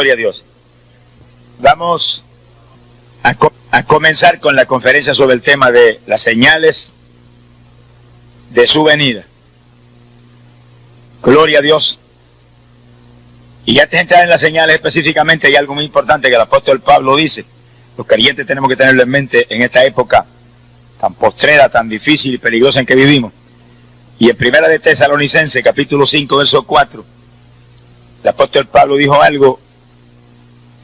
Gloria a Dios. Vamos a comenzar con la conferencia sobre el tema de las señales de su venida. Gloria a Dios. Y ya antes de entrar en las señales específicamente, hay algo muy importante que el apóstol Pablo dice. Los creyentes tenemos que tenerlo en mente en esta época tan postrera, tan difícil y peligrosa en que vivimos. Y en Primera de Tesalonicenses, capítulo 5, verso 4, el apóstol Pablo dijo algo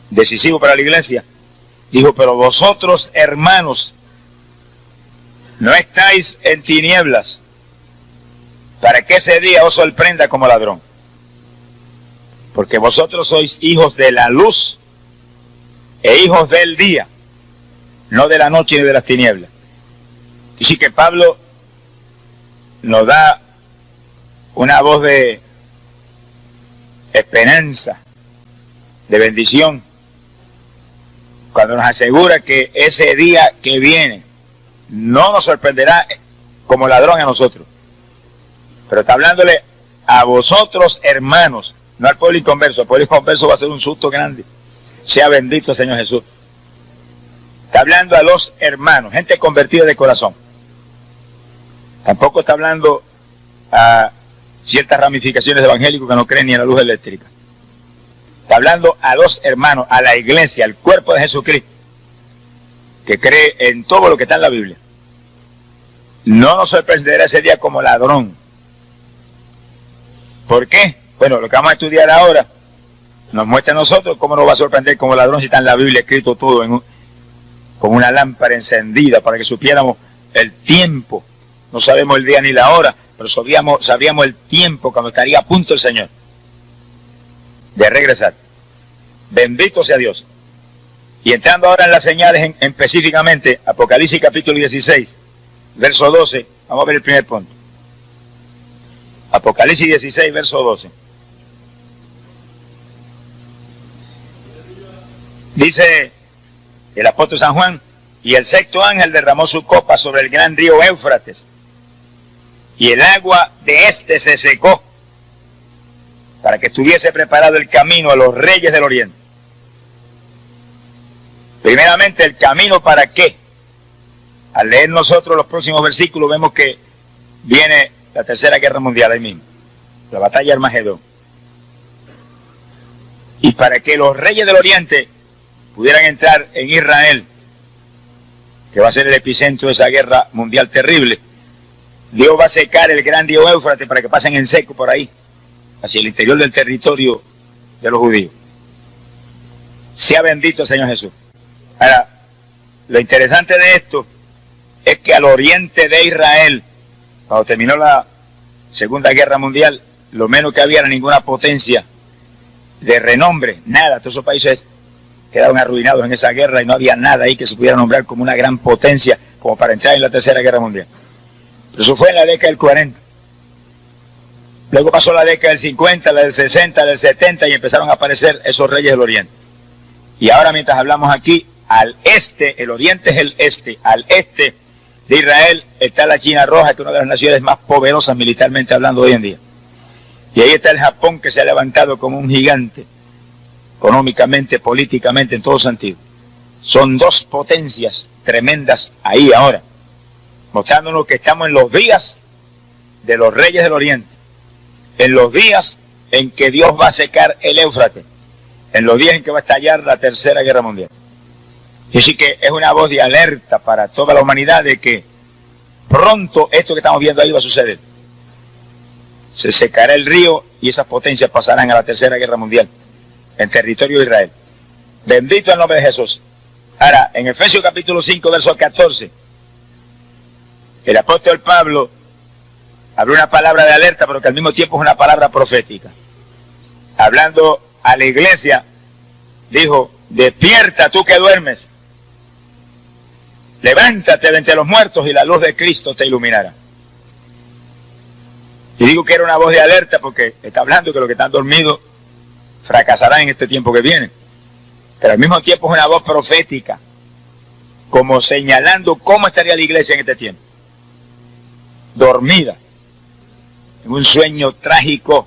decisivo para la iglesia. Dijo: pero vosotros, hermanos, no estáis en tinieblas, para que ese día os sorprenda como ladrón. Porque vosotros sois hijos de la luz e hijos del día, no de la noche ni de las tinieblas. Y sí que Pablo nos da una voz de esperanza, de bendición, cuando nos asegura que ese día que viene no nos sorprenderá como ladrón a nosotros. Pero está hablándole a vosotros, hermanos, no al pueblo inconverso. El pueblo inconverso va a ser un susto grande. Sea bendito el Señor Jesús. Está hablando a los hermanos, gente convertida de corazón. Tampoco está hablando a ciertas ramificaciones evangélicas que no creen ni en la luz eléctrica. Está hablando a los hermanos, a la iglesia, al cuerpo de Jesucristo, que cree en todo lo que está en la Biblia. No nos sorprenderá ese día como ladrón. ¿Por qué? Bueno, lo que vamos a estudiar ahora nos muestra a nosotros cómo nos va a sorprender como ladrón si está en la Biblia escrito todo con una lámpara encendida para que supiéramos el tiempo. No sabemos el día ni la hora, pero sabríamos el tiempo cuando estaría a punto el Señor de regresar. Bendito sea Dios. Y entrando ahora en las señales específicamente, Apocalipsis capítulo 16, verso 12, vamos a ver el primer punto. Apocalipsis 16, verso 12. Dice el apóstol San Juan: y el sexto ángel derramó su copa sobre el gran río Éufrates, y el agua de éste se secó, para que estuviese preparado el camino a los reyes del oriente. Primeramente, ¿el camino para qué? Al leer nosotros los próximos versículos vemos que viene la tercera guerra mundial ahí mismo, la batalla de Armagedón. Y para que los reyes del oriente pudieran entrar en Israel, que va a ser el epicentro de esa guerra mundial terrible, Dios va a secar el gran río Éufrates para que pasen en seco por ahí, hacia el interior del territorio de los judíos. Sea bendito el Señor Jesús. Ahora, lo interesante de esto es que al oriente de Israel, cuando terminó la Segunda Guerra Mundial, lo menos que había era ninguna potencia de renombre, nada. Todos esos países quedaron arruinados en esa guerra y no había nada ahí que se pudiera nombrar como una gran potencia como para entrar en la Tercera Guerra Mundial. Pero eso fue en la década del 40. Luego pasó la década del 50, la del 60, del 70 y empezaron a aparecer esos reyes del oriente. Y ahora, mientras hablamos aquí, al este, el oriente es el este, al este de Israel está la China Roja, que es una de las naciones más poderosas militarmente hablando hoy en día. Y ahí está el Japón, que se ha levantado como un gigante, económicamente, políticamente, en todo sentido. Son dos potencias tremendas ahí ahora, mostrándonos que estamos en los días de los reyes del oriente, en los días en que Dios va a secar el Éufrates, en los días en que va a estallar la Tercera Guerra Mundial. Y así que es una voz de alerta para toda la humanidad de que pronto esto que estamos viendo ahí va a suceder. Se secará el río y esas potencias pasarán a la Tercera Guerra Mundial en territorio de Israel. Bendito el nombre de Jesús. Ahora, en Efesios capítulo 5, verso 14, el apóstol Pablo habló una palabra de alerta, pero que al mismo tiempo es una palabra profética. Hablando a la iglesia, dijo: despierta tú que duermes, levántate de entre los muertos y la luz de Cristo te iluminará. Y digo que era una voz de alerta porque está hablando que los que están dormidos fracasarán en este tiempo que viene. Pero al mismo tiempo es una voz profética, como señalando cómo estaría la iglesia en este tiempo. Dormida, en un sueño trágico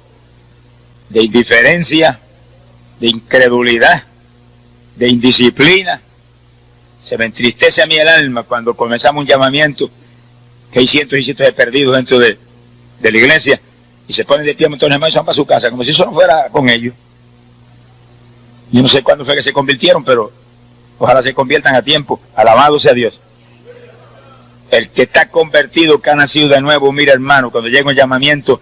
de indiferencia, de incredulidad, de indisciplina. Se me entristece a mí el alma cuando comenzamos un llamamiento, que hay cientos y cientos de perdidos dentro de la iglesia, y se ponen de pie montones de hermanos y van para su casa, como si eso no fuera con ellos. Yo no sé cuándo fue que se convirtieron, pero ojalá se conviertan a tiempo. Alabado sea Dios. El que está convertido, que ha nacido de nuevo, mira hermano, cuando llega un llamamiento,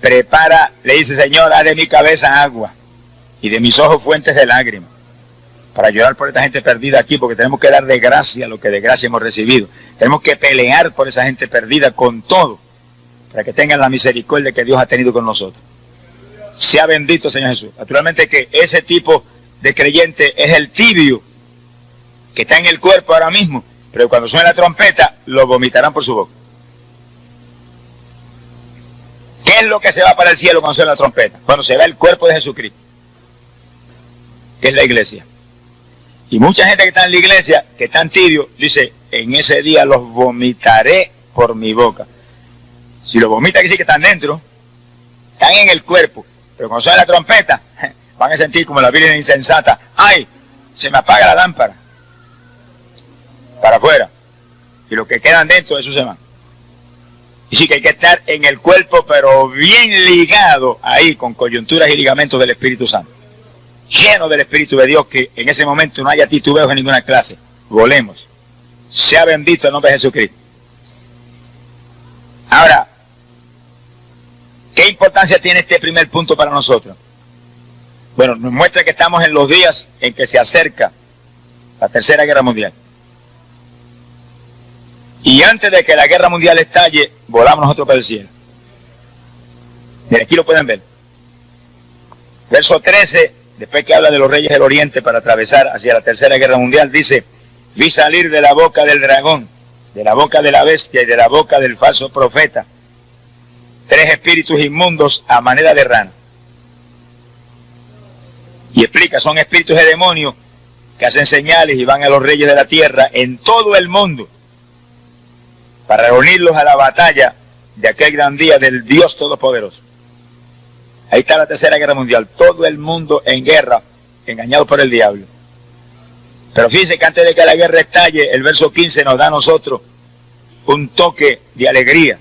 prepara, le dice: Señor, haz de mi cabeza agua y de mis ojos fuentes de lágrimas, para llorar por esta gente perdida aquí, porque tenemos que dar de gracia lo que de gracia hemos recibido. Tenemos que pelear por esa gente perdida con todo, para que tengan la misericordia que Dios ha tenido con nosotros. Sea bendito Señor Jesús. Naturalmente que ese tipo de creyente es el tibio, que está en el cuerpo ahora mismo, pero cuando suene la trompeta, lo vomitarán por su boca. ¿Qué es lo que se va para el cielo cuando suena la trompeta? Cuando se ve el cuerpo de Jesucristo, que es la iglesia. Y mucha gente que está en la iglesia, que están tibios, dice: en ese día los vomitaré por mi boca. Si los vomitan, que sí que están dentro, están en el cuerpo, pero cuando suena la trompeta, van a sentir como la virgen insensata: ¡ay! Se me apaga la lámpara. Para afuera. Y los que quedan dentro, eso se van. Y sí que hay que estar en el cuerpo, pero bien ligado ahí, con coyunturas y ligamentos del Espíritu Santo. Lleno del Espíritu de Dios, que en ese momento no haya titubeos en ninguna clase. Volemos. Sea bendito el nombre de Jesucristo. Ahora, ¿qué importancia tiene este primer punto para nosotros? Bueno, nos muestra que estamos en los días en que se acerca la Tercera Guerra Mundial. Y antes de que la Guerra Mundial estalle, volamos nosotros para el cielo. Mira, aquí lo pueden ver. Verso 13, después que habla de los reyes del Oriente para atravesar hacia la Tercera Guerra Mundial, dice: vi salir de la boca del dragón, de la boca de la bestia y de la boca del falso profeta, 3 espíritus inmundos a manera de rana. Y explica: son espíritus de demonios que hacen señales y van a los reyes de la tierra en todo el mundo para reunirlos a la batalla de aquel gran día del Dios Todopoderoso. Ahí está la Tercera Guerra Mundial, todo el mundo en guerra, engañado por el diablo. Pero fíjense que antes de que la guerra estalle, el verso 15 nos da a nosotros un toque de alegría.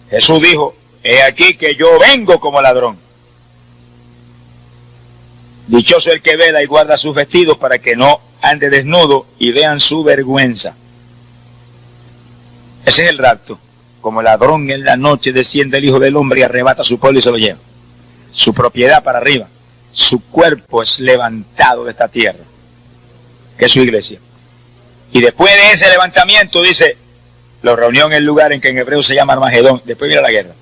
Jesús dijo: he aquí que yo vengo como ladrón. Dichoso el que vela y guarda sus vestidos, para que no ande desnudo y vean su vergüenza. Ese es el rapto. Como ladrón en la noche desciende el Hijo del Hombre y arrebata su pueblo y se lo lleva. Su propiedad para arriba. Su cuerpo es levantado de esta tierra, que es su iglesia. Y después de ese levantamiento, dice, lo reunió en el lugar en que en hebreo se llama Armagedón. Después viene la guerra.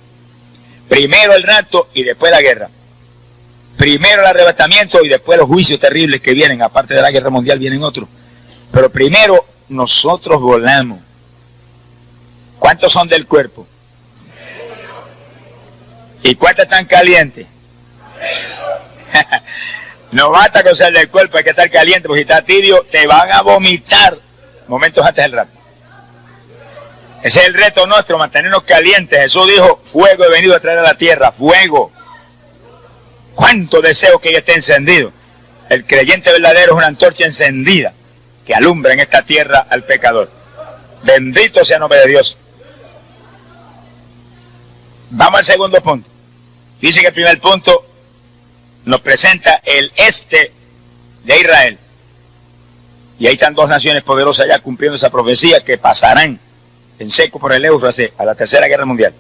Primero el rapto y después la guerra. Primero el arrebatamiento y después los juicios terribles que vienen. Aparte de la guerra mundial vienen otros. Pero primero nosotros volamos. ¿Cuántos son del cuerpo? ¿Y cuántos están calientes? No basta con ser del cuerpo, hay que estar caliente, porque si estás tibio te van a vomitar momentos antes del rapto. Ese es el reto nuestro, mantenernos calientes. Jesús dijo: fuego he venido a traer a la tierra, fuego. ¿Cuánto deseo que ella esté encendido? El creyente verdadero es una antorcha encendida que alumbra en esta tierra al pecador. Bendito sea el nombre de Dios. Vamos al segundo punto. Dice que el primer punto nos presenta el este de Israel. Y ahí están 2 naciones poderosas ya cumpliendo esa profecía, que pasarán en seco por el Éufrates a la Tercera Guerra Mundial.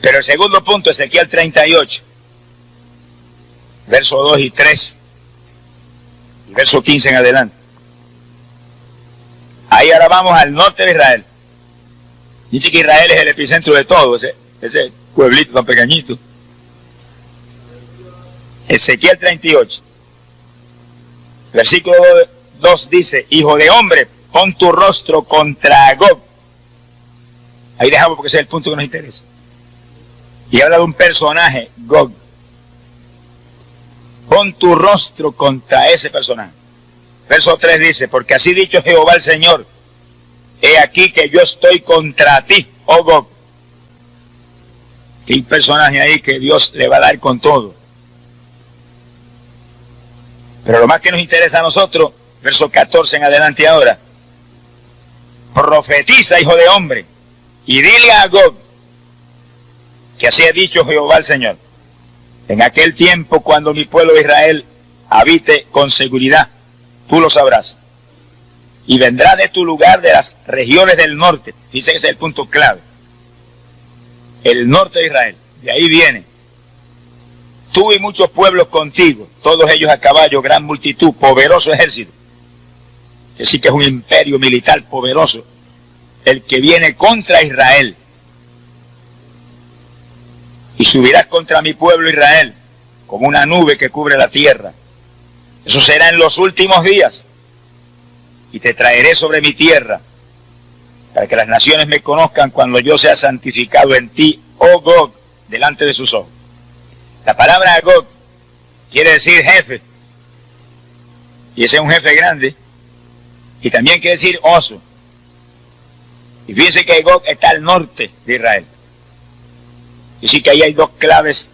Pero el segundo punto, Ezequiel 38, verso 2 y 3, y verso 15 en adelante. Ahí ahora vamos al norte de Israel. Dice que Israel es el epicentro de todo, ese pueblito tan pequeñito. Ezequiel 38, versículo 2 dice: hijo de hombre, pon tu rostro contra Gog. Ahí dejamos porque ese es el punto que nos interesa. Y habla de un personaje, Gog. Pon tu rostro contra ese personaje. Verso 3 dice: porque así dicho Jehová el Señor, he aquí que yo estoy contra ti, oh Gog. Hay un personaje ahí que Dios le va a dar con todo. Pero lo más que nos interesa a nosotros, verso 14 en adelante ahora. Profetiza, hijo de hombre, y dile a Gog, que así ha dicho Jehová el Señor. En aquel tiempo, cuando mi pueblo Israel habite con seguridad, tú lo sabrás. Y vendrá de tu lugar de las regiones del norte. Dice que ese es el punto clave. El norte de Israel. De ahí viene. Tú y muchos pueblos contigo, todos ellos a caballo, gran multitud, poderoso ejército. Así que es un imperio militar poderoso, el que viene contra Israel. Y subirás contra mi pueblo Israel, como una nube que cubre la tierra. Eso será en los últimos días. Y te traeré sobre mi tierra, para que las naciones me conozcan cuando yo sea santificado en ti, oh Gog, delante de sus ojos. La palabra Gog quiere decir jefe, y ese es un jefe grande, y también quiere decir oso. Y fíjense que Gog está al norte de Israel. Y sí que ahí hay dos claves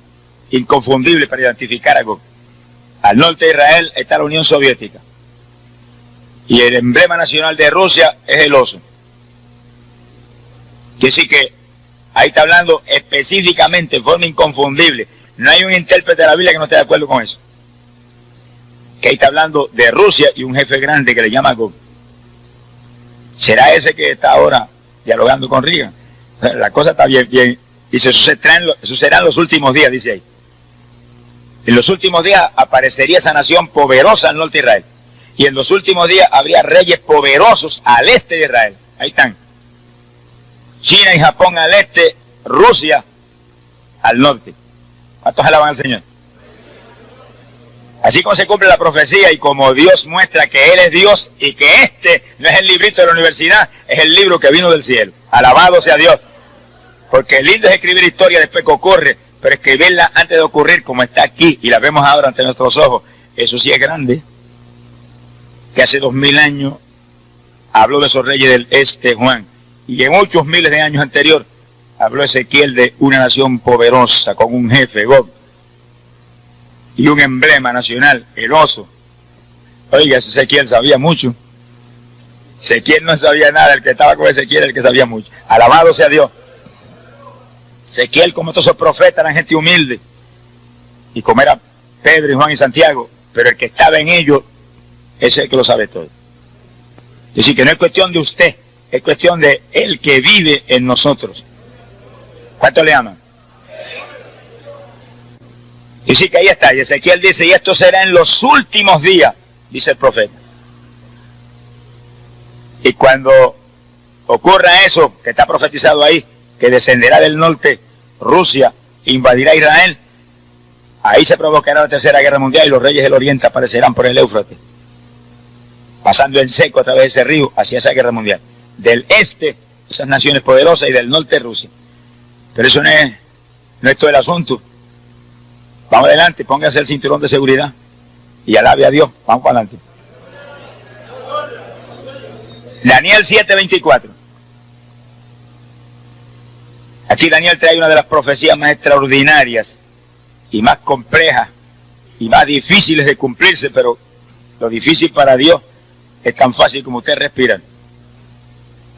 inconfundibles para identificar a Gog. Al norte de Israel está la Unión Soviética, y el emblema nacional de Rusia es el oso. Quiere decir que ahí está hablando específicamente, en forma inconfundible. No hay un intérprete de la Biblia que no esté de acuerdo con eso. Que ahí está hablando de Rusia y un jefe grande que le llama Gog. ¿Será ese que está ahora dialogando con Reagan? La cosa está bien. Dice, eso serán los últimos días, dice ahí. En los últimos días aparecería esa nación poderosa al norte de Israel. Y en los últimos días habría reyes poderosos al este de Israel. Ahí están. China y Japón al este, Rusia al norte. ¿Cuántos alaban al Señor? Así como se cumple la profecía y como Dios muestra que Él es Dios y que este no es el librito de la universidad, es el libro que vino del cielo. Alabado sea Dios. Porque lindo es escribir historia después que ocurre, pero escribirla antes de ocurrir como está aquí y la vemos ahora ante nuestros ojos, eso sí es grande. Que hace 2000 años habló de esos reyes del este, Juan, y en muchos miles de años anterior habló Ezequiel de una nación poderosa con un jefe, Gog, y un emblema nacional, el oso. Oiga, Ezequiel sabía mucho. Ezequiel no sabía nada, el que estaba con Ezequiel era el que sabía mucho. Alabado sea Dios. Ezequiel, como todos esos profetas, eran gente humilde, y como era Pedro y Juan y Santiago, pero el que estaba en ellos es el que lo sabe todo. Es decir, que no es cuestión de usted, es cuestión de el que vive en nosotros. ¿Cuánto le aman? Y sí que ahí está, y Ezequiel dice, y esto será en los últimos días, dice el profeta. Y cuando ocurra eso, que está profetizado ahí, que descenderá del norte Rusia, invadirá Israel, ahí se provocará la tercera guerra mundial y los reyes del oriente aparecerán por el Éufrates, pasando en seco a través de ese río hacia esa guerra mundial. Del este, esas naciones poderosas, y del norte, Rusia. Pero eso no es todo el asunto. Vamos adelante, póngase el cinturón de seguridad y alabe a Dios. Vamos para adelante. Daniel 7:24. Aquí Daniel trae una de las profecías más extraordinarias y más complejas y más difíciles de cumplirse, pero lo difícil para Dios es tan fácil como usted respirar.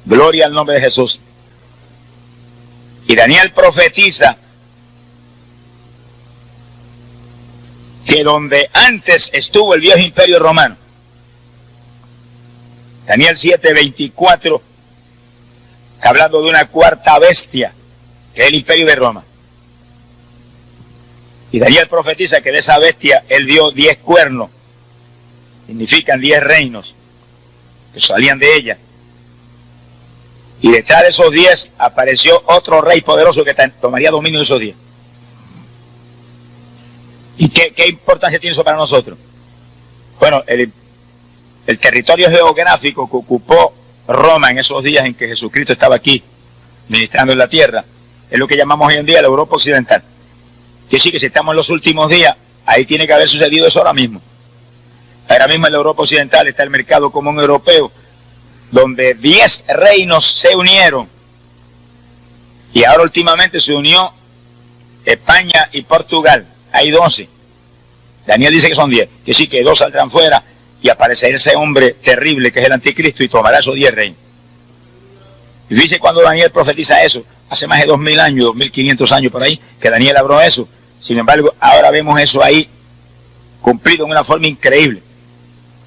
Gloria al nombre de Jesús. Y Daniel profetiza que donde antes estuvo el viejo imperio romano, Daniel 7:24, hablando de una cuarta bestia, que es el imperio de Roma. Y Daniel profetiza que de esa bestia él dio 10 cuernos, significan 10 reinos que salían de ella. Y detrás de esos 10 apareció otro rey poderoso que tomaría dominio de esos 10. ¿Y qué importancia tiene eso para nosotros? Bueno, el territorio geográfico que ocupó Roma en esos días en que Jesucristo estaba aquí ministrando en la tierra es lo que llamamos hoy en día la Europa occidental. Que sí, que si estamos en los últimos días, ahí tiene que haber sucedido eso ahora mismo. Ahora mismo en la Europa occidental está el mercado común europeo, donde 10 reinos se unieron, y ahora últimamente se unió España y Portugal. Hay 12. Daniel dice que son 10, que sí, que 2 saldrán fuera y aparecerá ese hombre terrible que es el anticristo y tomará esos 10 reinos. Y dice cuando Daniel profetiza eso, hace más de 2000 años, 2500 años por ahí, que Daniel habló eso. Sin embargo, ahora vemos eso ahí cumplido en una forma increíble.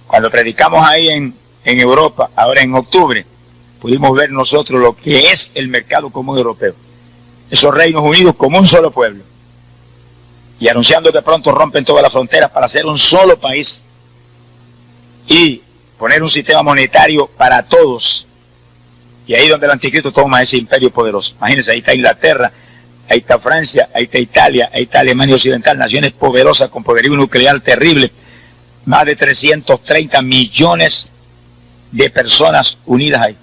Cuando predicamos ahí en Europa, ahora en octubre, pudimos ver nosotros lo que es el mercado común europeo. Esos reinos unidos como un solo pueblo. Y anunciando que pronto rompen todas las fronteras para hacer un solo país y poner un sistema monetario para todos. Y ahí donde el anticristo toma ese imperio poderoso. Imagínense, ahí está Inglaterra, ahí está Francia, ahí está Italia, ahí está Alemania Occidental, naciones poderosas con poderío nuclear terrible. Más de 330 millones de personas unidas ahí.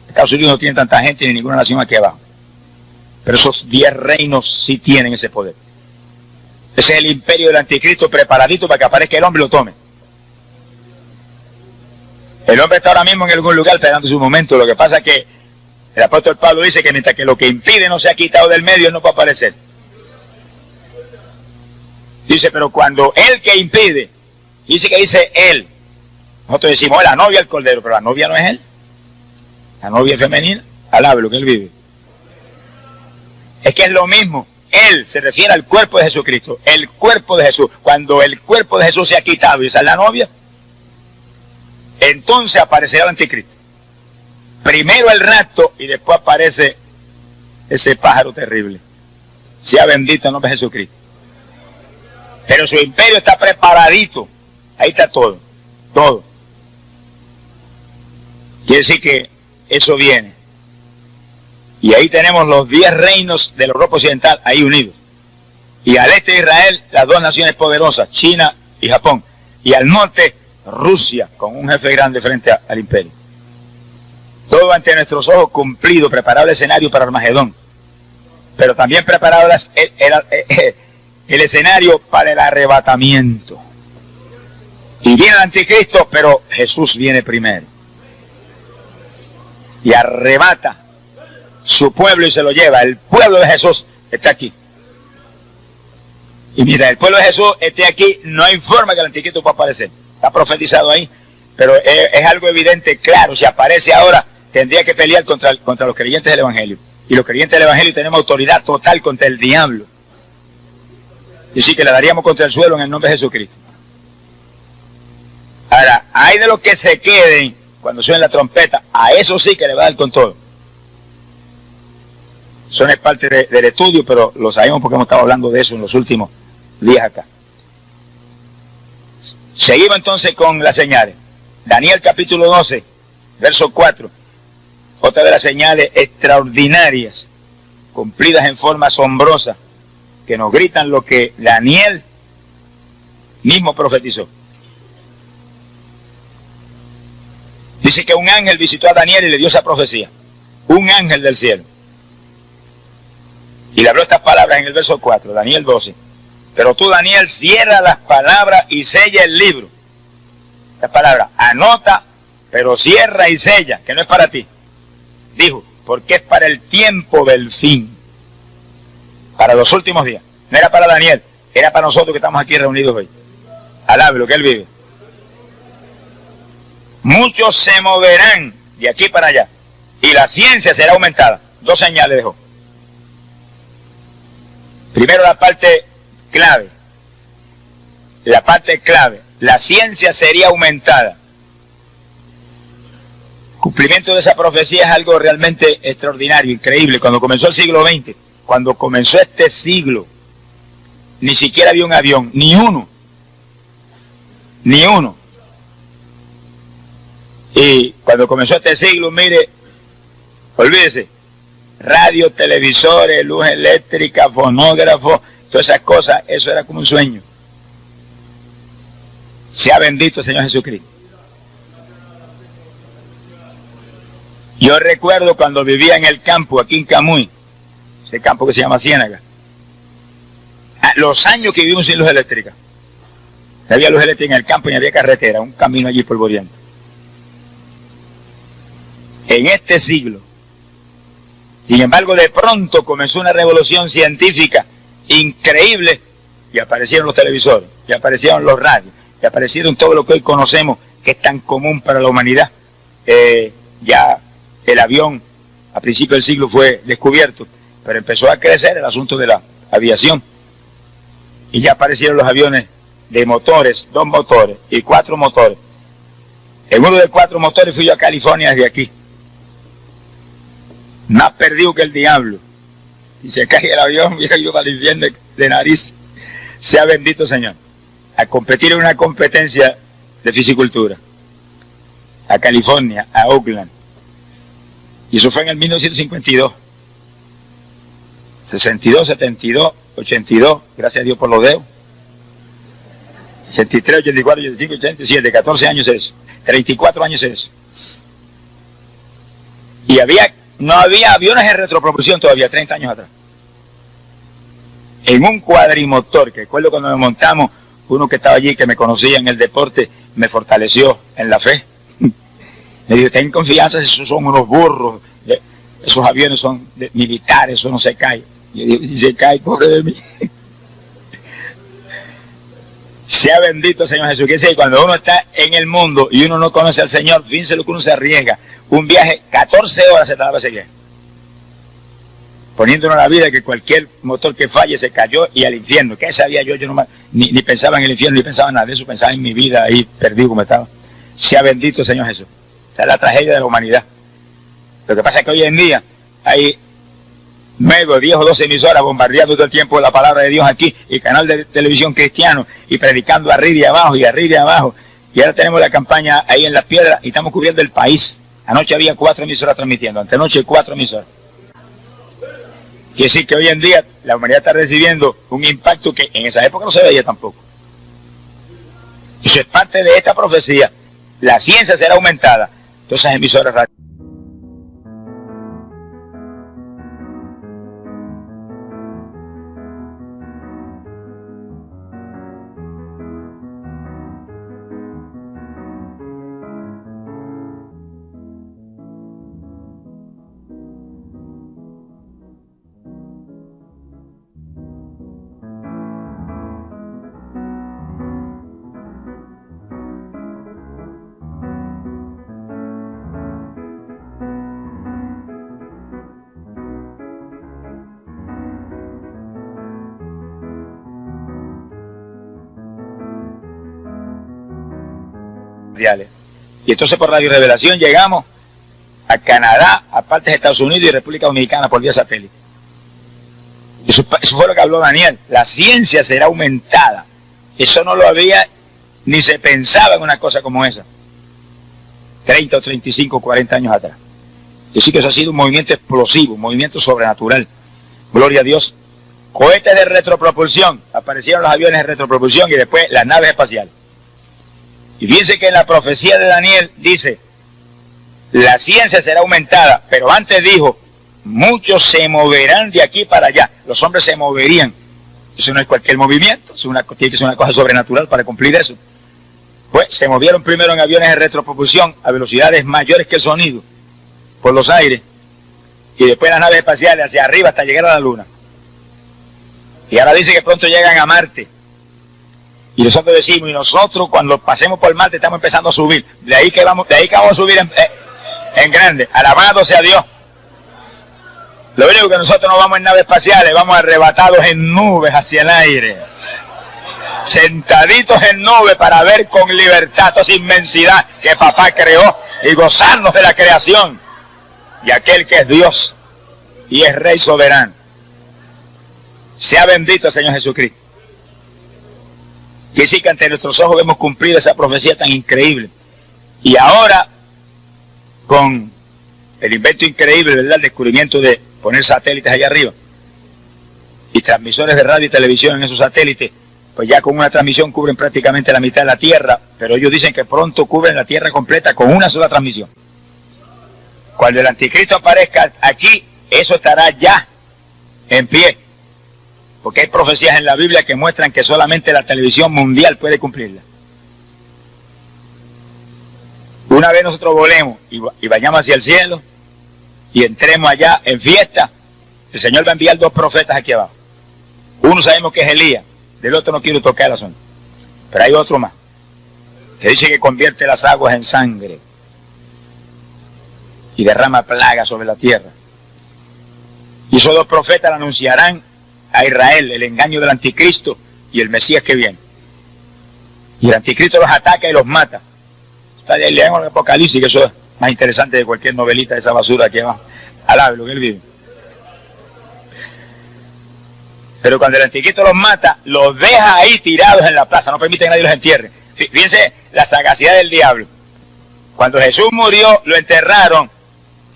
Estados Unidos no tiene tanta gente ni ninguna nación aquí abajo. Pero esos 10 reinos sí tienen ese poder. Ese es el imperio del anticristo preparadito para que aparezca el hombre y lo tome. El hombre está ahora mismo en algún lugar esperando su momento. Lo que pasa es que el apóstol Pablo dice que mientras que lo que impide no se ha quitado del medio, él no va a aparecer. Dice, pero cuando el que impide, dice que dice él. Nosotros decimos, la novia el cordero, pero la novia no es él. La novia es femenina, alabe lo que él vive. Es que es lo mismo. Él se refiere al cuerpo de Jesucristo. El cuerpo de Jesús. Cuando el cuerpo de Jesús se ha quitado y esa es la novia, entonces aparecerá el anticristo. Primero el rapto y después aparece ese pájaro terrible. Sea bendito el nombre de Jesucristo. Pero su imperio está preparadito. Ahí está todo. Todo. Quiere decir que eso viene. Y ahí tenemos los 10 reinos de la Europa Occidental ahí unidos. Y al este de Israel, las 2 naciones poderosas, China y Japón. Y al norte, Rusia, con un jefe grande frente al imperio. Todo ante nuestros ojos cumplido, preparado el escenario para Armagedón. Pero también preparado el escenario para el arrebatamiento. Y viene el anticristo, pero Jesús viene primero. Y arrebata su pueblo y se lo lleva. El pueblo de Jesús está aquí. Y mientras el pueblo de Jesús esté aquí, no hay forma que el anticristo pueda aparecer. Está profetizado ahí, pero es algo evidente, claro. Si aparece ahora, tendría que pelear contra los creyentes del Evangelio. Y los creyentes del Evangelio tenemos autoridad total contra el diablo. Y sí que le daríamos contra el suelo en el nombre de Jesucristo. Ahora, hay de los que se queden cuando suene la trompeta, a eso sí que le va a dar con todo. Eso no es parte del estudio, pero lo sabemos porque hemos estado hablando de eso en los últimos días acá. Seguimos entonces con las señales. Daniel capítulo 12, verso 4. Otra de las señales extraordinarias, cumplidas en forma asombrosa, que nos gritan lo que Daniel mismo profetizó. Dice que un ángel visitó a Daniel y le dio esa profecía. Un ángel del cielo. Y le habló estas palabras en el verso 4, Daniel 12. Pero tú, Daniel, cierra las palabras y sella el libro. Estas palabras, anota, pero cierra y sella, que no es para ti. Dijo, porque es para el tiempo del fin. Para los últimos días. No era para Daniel, era para nosotros que estamos aquí reunidos hoy. Alabe lo que él vive. Muchos se moverán de aquí para allá. Y la ciencia será aumentada. 2 señales dejó. Primero la parte clave. La parte clave. La ciencia sería aumentada. Cumplimiento de esa profecía es algo realmente extraordinario, increíble. Cuando comenzó el siglo XX, cuando comenzó este siglo, ni siquiera había un avión, ni uno. Ni uno. Y cuando comenzó este siglo, mire, olvídese, radio, televisores, luz eléctrica, fonógrafo, todas esas cosas, eso era como un sueño. Sea bendito el Señor Jesucristo. Yo recuerdo cuando vivía en el campo, aquí en Camuy, ese campo que se llama Ciénaga, los años que vivimos sin luz eléctrica. No había luz eléctrica en el campo y no había carretera, un camino allí polvoreando. En este siglo, sin embargo, de pronto comenzó una revolución científica increíble y aparecieron los televisores, y aparecieron los radios, y aparecieron todo lo que hoy conocemos que es tan común para la humanidad. Ya el avión a principios del siglo fue descubierto, pero empezó a crecer el asunto de la aviación. Y ya aparecieron los aviones de motores, 2 motores y 4 motores. En uno de 4 motores fui yo a California desde aquí. Más perdido que el diablo. Y se cae el avión, mira yo para el infierno de nariz. Sea bendito Señor. A competir en una competencia de fisicultura. A California, a Oakland. Y eso fue en el 1952. 62, 72, 82, gracias a Dios por los dedos. 83, 84, 85, 87, 14 años es eso. 34 años es eso. Y no había aviones en retropropulsión todavía, 30 años atrás. En un cuadrimotor, que recuerdo cuando nos montamos, uno que estaba allí, que me conocía en el deporte, me fortaleció en la fe. Me dijo, ten confianza, esos son unos burros, esos aviones son militares, eso no se cae. Yo digo, si se cae, pobre de mí. Sea bendito Señor Jesús. Que dice, cuando uno está en el mundo y uno no conoce al Señor, fíjense lo que uno se arriesga. Un viaje, 14 horas se tardaba ese viaje. Poniéndonos la vida que cualquier motor que falle se cayó y al infierno. ¿Qué sabía yo? Yo no, ni pensaba en el infierno, ni pensaba en nada de eso, pensaba en mi vida ahí perdido como estaba. Sea bendito Señor Jesús. Esa es la tragedia de la humanidad. Lo que pasa es que hoy en día hay 9, 10 o 12 emisoras bombardeando todo el tiempo la palabra de Dios aquí, y canal de televisión cristiano, y predicando arriba y abajo, y arriba y abajo. Y ahora tenemos la campaña ahí en Las Piedras, y estamos cubriendo el país. Anoche había 4 emisoras transmitiendo, antenoche 4 emisoras. Quiere decir que hoy en día la humanidad está recibiendo un impacto que en esa época no se veía tampoco. Eso es parte de esta profecía. La ciencia será aumentada. Todas esas emisoras radiales. Y entonces por Radio Revelación llegamos a Canadá, a partes de Estados Unidos y República Dominicana por vía satélite. Eso fue lo que habló Daniel. La ciencia será aumentada. Eso no lo había ni se pensaba en una cosa como esa. 30 o 35, 40 años atrás. Yo sí que eso ha sido un movimiento explosivo, un movimiento sobrenatural. Gloria a Dios. Cohetes de retropropulsión. Aparecieron los aviones de retropropulsión y después las naves espaciales. Y fíjense que en la profecía de Daniel dice, la ciencia será aumentada, pero antes dijo, muchos se moverán de aquí para allá. Los hombres se moverían. Eso no es cualquier movimiento, tiene que ser una cosa sobrenatural para cumplir eso. Pues se movieron primero en aviones de retropropulsión a velocidades mayores que el sonido, por los aires, y después las naves espaciales hacia arriba hasta llegar a la Luna. Y ahora dice que pronto llegan a Marte. Y nosotros decimos, y nosotros cuando pasemos por Marte estamos empezando a subir. De ahí que vamos a subir en grande. Alabado sea Dios. Lo único que nosotros no vamos en naves espaciales, vamos arrebatados en nubes hacia el aire. Sentaditos en nubes para ver con libertad toda esa inmensidad que papá creó y gozarnos de la creación. Y aquel que es Dios y es Rey soberano. Sea bendito el Señor Jesucristo. Que sí que ante nuestros ojos hemos cumplido esa profecía tan increíble. Y ahora, con el invento increíble, ¿verdad? El descubrimiento de poner satélites allá arriba y transmisores de radio y televisión en esos satélites, pues ya con una transmisión cubren prácticamente la mitad de la Tierra, pero ellos dicen que pronto cubren la Tierra completa con una sola transmisión. Cuando el anticristo aparezca aquí, eso estará ya en pie. Porque hay profecías en la Biblia que muestran que solamente la televisión mundial puede cumplirla. Una vez nosotros volemos y vayamos hacia el cielo y entremos allá en fiesta, el Señor va a enviar 2 profetas aquí abajo. Uno sabemos que es Elías, del otro no quiero tocar el asunto. Pero hay otro más, que dice que convierte las aguas en sangre y derrama plagas sobre la tierra. Y esos dos profetas le anunciarán a Israel el engaño del anticristo y el Mesías que viene. Y el anticristo los ataca y los mata. Leemos el Apocalipsis, que eso es más interesante de cualquier novelita de esa basura que va. Alabe lo que él vive. Pero cuando el anticristo los mata, los deja ahí tirados en la plaza, no permite que nadie los entierre. Fíjense la sagacidad del diablo. Cuando Jesús murió, lo enterraron,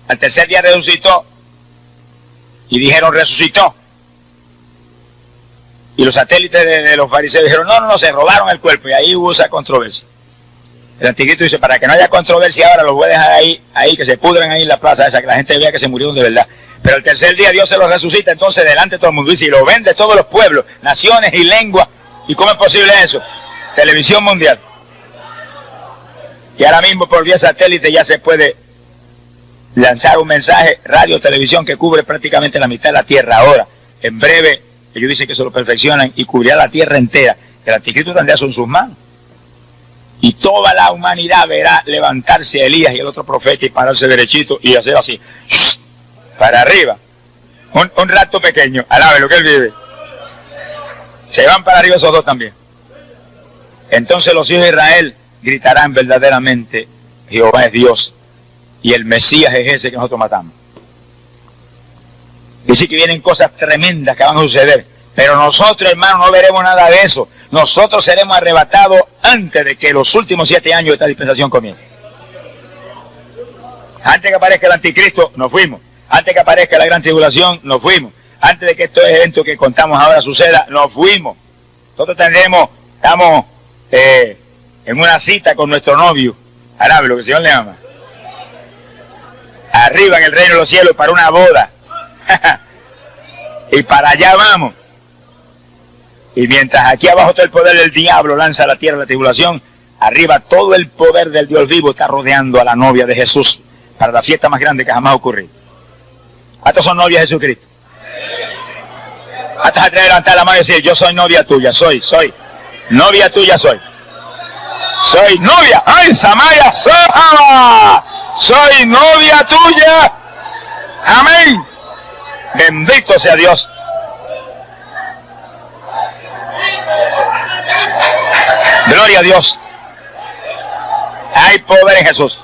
al tercer día resucitó, y dijeron resucitó. Y los satélites de los fariseos dijeron, no, se robaron el cuerpo, y ahí hubo esa controversia. El anticristo dice, para que no haya controversia ahora, los voy a dejar ahí, que se pudran ahí en la plaza esa, que la gente vea que se murieron de verdad. Pero el tercer día Dios se los resucita, entonces delante de todo el mundo, dice, y lo ven de todos los pueblos, naciones y lenguas. ¿Y cómo es posible eso? Televisión mundial. Y ahora mismo por vía satélite ya se puede lanzar un mensaje, radio, televisión, que cubre prácticamente la mitad de la tierra. Ahora, en breve, ellos dicen que se lo perfeccionan y cubrirá la tierra entera. El anticristo tendrá eso en sus manos. Y toda la humanidad verá levantarse a Elías y el otro profeta y pararse derechito y hacer así, para arriba. Un rato pequeño, alabe lo que él vive. Se van para arriba esos dos también. Entonces los hijos de Israel gritarán verdaderamente, Jehová es Dios y el Mesías es ese que nosotros matamos. Dice que vienen cosas tremendas que van a suceder, pero nosotros, hermanos, no veremos nada de eso. Nosotros seremos arrebatados antes de que los últimos 7 años de esta dispensación comiencen. Antes que aparezca el anticristo, nos fuimos. Antes que aparezca la gran tribulación, nos fuimos. Antes de que estos eventos que contamos ahora suceda, nos fuimos. Nosotros estamos en una cita con nuestro novio, alabe lo que el Señor le ama. Arriba en el reino de los cielos para una boda. Y para allá vamos. Y mientras aquí abajo todo el poder del diablo lanza a la tierra la tribulación, arriba todo el poder del Dios vivo está rodeando a la novia de Jesús para la fiesta más grande que jamás ha ocurrido. ¿Cuántos son novias de Jesucristo? ¿Cuántos se atreven a levantar la mano y decir, yo soy novia tuya, soy novia tuya, soy novia, ¡ay, Samaya, soy novia tuya! ¡Amén! Bendito sea Dios. Gloria a Dios. Hay poder en Jesús.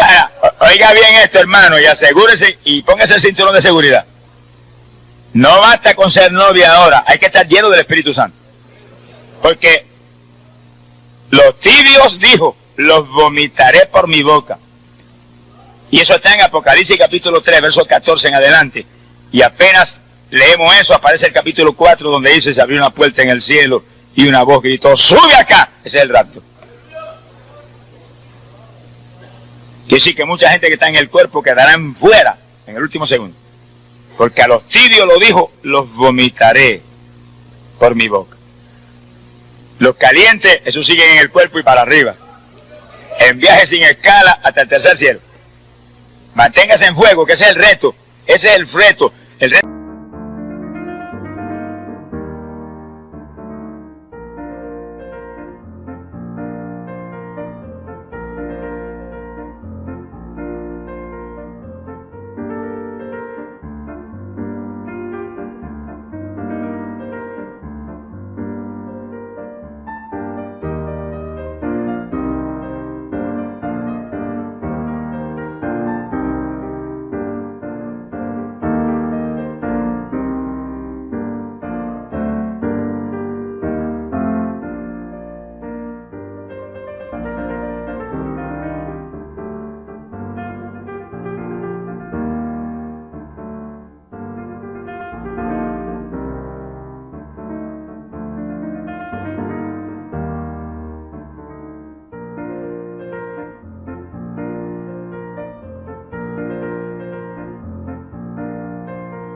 Ahora, oiga bien esto, hermano, y asegúrese y póngase el cinturón de seguridad. No basta con ser novia ahora, hay que estar lleno del Espíritu Santo. Porque los tibios dijo, los vomitaré por mi boca. Y eso está en Apocalipsis capítulo 3, versos 14 en adelante. Y apenas leemos eso, aparece el capítulo 4 donde dice, se abrió una puerta en el cielo y una voz gritó, sube acá. Ese es el rapto. Quiere decir que mucha gente que está en el cuerpo quedarán fuera en el último segundo. Porque a los tibios lo dijo, los vomitaré por mi boca. Los calientes, esos siguen en el cuerpo y para arriba. En viaje sin escala hasta el tercer cielo. Manténgase en fuego, que ese es el reto. Ese es el reto. El reto.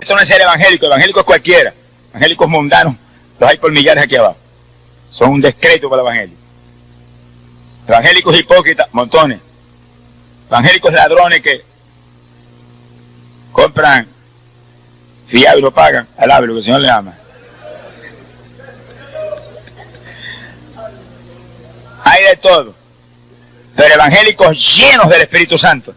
Esto no es ser evangélico es cualquiera. Evangélicos mundanos, los hay por millares aquí abajo. Son un descrédito para el evangelio. Evangélicos hipócritas, montones. Evangélicos ladrones que compran fiado y lo pagan, alabe lo que el Señor le ama. Hay de todo, pero evangélicos llenos del Espíritu Santo,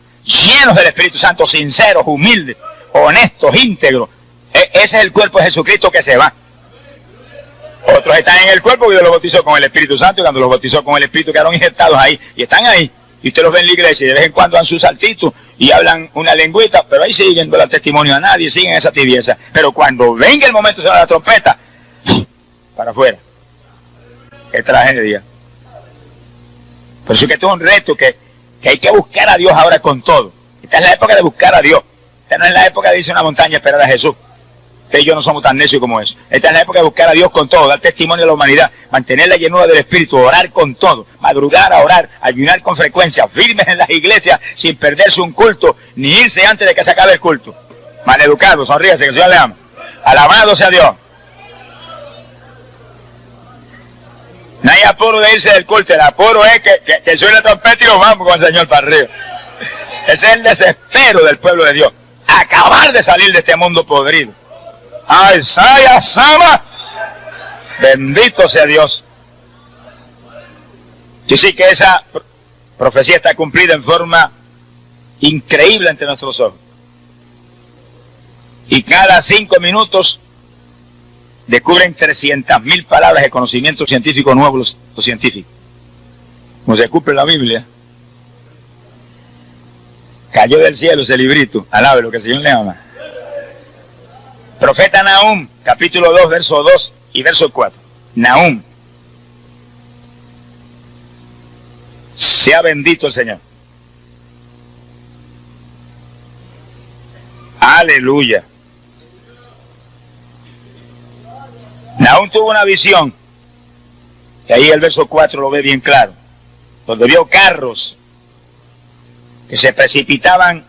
sinceros, humildes, honestos, íntegros. Ese es el cuerpo de Jesucristo que se va. Otros están en el cuerpo que Dios los bautizó con el Espíritu Santo, y cuando los bautizó con el Espíritu quedaron injertados ahí, y están ahí, y usted los ve en la iglesia, y de vez en cuando dan sus saltitos, y hablan una lengüita, pero ahí siguen, no dan testimonio a nadie, siguen esa tibieza. Pero cuando venga el momento de sonar la trompeta, para afuera. Qué tragedia. Por eso que esto es un reto que hay que buscar a Dios ahora con todo. Esta es la época de buscar a Dios. Esta no es la época de irse a una montaña a esperar a Jesús. Usted y yo no somos tan necios como eso. Esta es la época de buscar a Dios con todo, dar testimonio a la humanidad, mantener la llenura del Espíritu, orar con todo, madrugar a orar, ayunar con frecuencia, firmes en las iglesias sin perderse un culto, ni irse antes de que se acabe el culto. Maleducado, sonríase, que el Señor le ama. Alabado sea Dios. No hay apuro de irse del culto, el apuro es que suene la trompeta y nos vamos con el Señor para arriba. Ese es el desespero del pueblo de Dios. Acabar de salir de este mundo podrido. ¡Ay, Saya, Sama! Bendito sea Dios. Yo sí que esa profecía está cumplida en forma increíble ante nuestros ojos. Y cada 5 minutos descubren 300.000 palabras de conocimiento científico nuevo los científicos. Como se cumple en la Biblia. Cayó del cielo ese librito. Alabe lo que el Señor le ama. Profeta Nahum, capítulo 2, verso 2 y verso 4. Nahum. Sea bendito el Señor. Aleluya. Nahum tuvo una visión, y ahí el verso 4 lo ve bien claro, donde vio carros que se precipitaban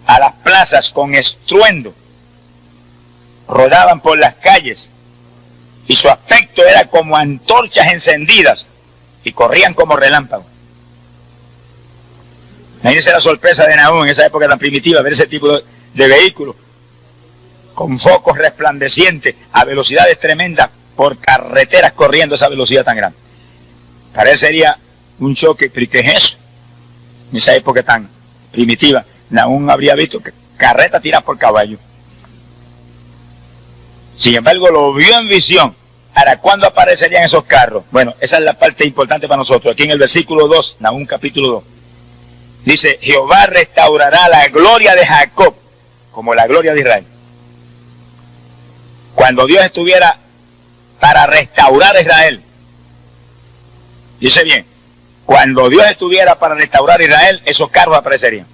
a las plazas con estruendo, rodaban por las calles, y su aspecto era como antorchas encendidas, y corrían como relámpagos. Imagínense la sorpresa de Nahum en esa época tan primitiva, ver ese tipo de vehículos, con focos resplandecientes a velocidades tremendas por carreteras corriendo a esa velocidad tan grande. Parecería un choque, pero ¿qué es eso? En esa época tan primitiva, Nahum habría visto que carretas tiradas por caballo. Sin embargo, lo vio en visión. Ahora, ¿cuándo aparecerían esos carros? Bueno, esa es la parte importante para nosotros. Aquí en el versículo 2, Nahum capítulo 2, dice: Jehová restaurará la gloria de Jacob como la gloria de Israel. Cuando Dios estuviera para restaurar a Israel, dice bien, cuando Dios estuviera para restaurar a Israel, esos carros aparecerían.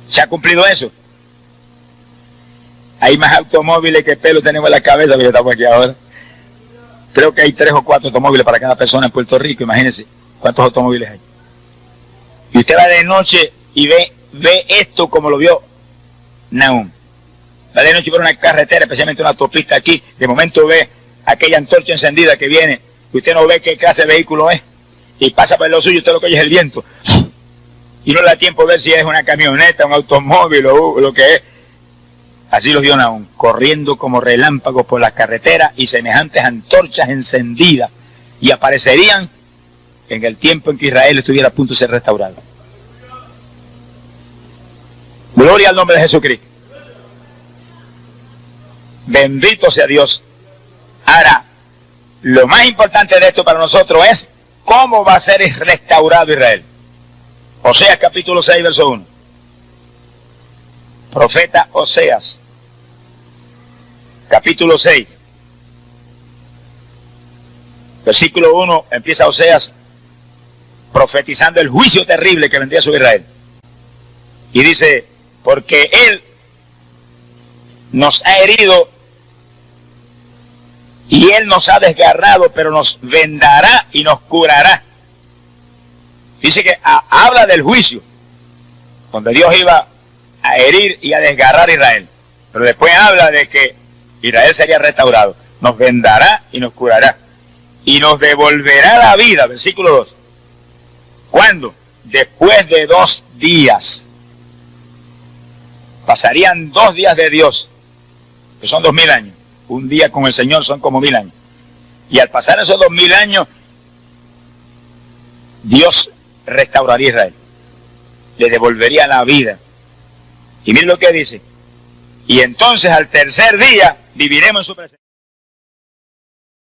¿Se ha cumplido eso? Hay más automóviles que pelo tenemos en la cabeza, que estamos aquí ahora. Creo que hay 3 o 4 automóviles para cada persona en Puerto Rico, imagínense cuántos automóviles hay. Y usted va de noche y ve esto como lo vio Nahum. Va de noche por una carretera, especialmente una autopista aquí, de momento ve aquella antorcha encendida que viene, y usted no ve qué clase de vehículo es, y pasa por lo suyo, usted lo que oye es el viento, y no le da tiempo a ver si es una camioneta, un automóvil o lo que es. Así los vio Nahum, corriendo como relámpagos por las carreteras y semejantes antorchas encendidas, y aparecerían en el tiempo en que Israel estuviera a punto de ser restaurado. Gloria al nombre de Jesucristo. Bendito sea Dios. Ahora, lo más importante de esto para nosotros es cómo va a ser restaurado Israel. Oseas capítulo 6, verso 1. Profeta Oseas, capítulo 6, versículo 1, empieza Oseas profetizando el juicio terrible que vendría sobre Israel. Y dice: porque Él nos ha herido y Él nos ha desgarrado, pero nos vendará y nos curará. Dice que habla del juicio, donde Dios iba a herir y a desgarrar a Israel. Pero después habla de que Israel sería restaurado. Nos vendará y nos curará. Y nos devolverá la vida. Versículo 2. ¿Cuándo? Después de 2 días. Pasarían 2 días de Dios, que son 2000 años. Un día con el Señor son como 1000 años. Y al pasar esos 2000 años, Dios restauraría a Israel. Le devolvería la vida. Y miren lo que dice. Y entonces al tercer día viviremos en su presencia.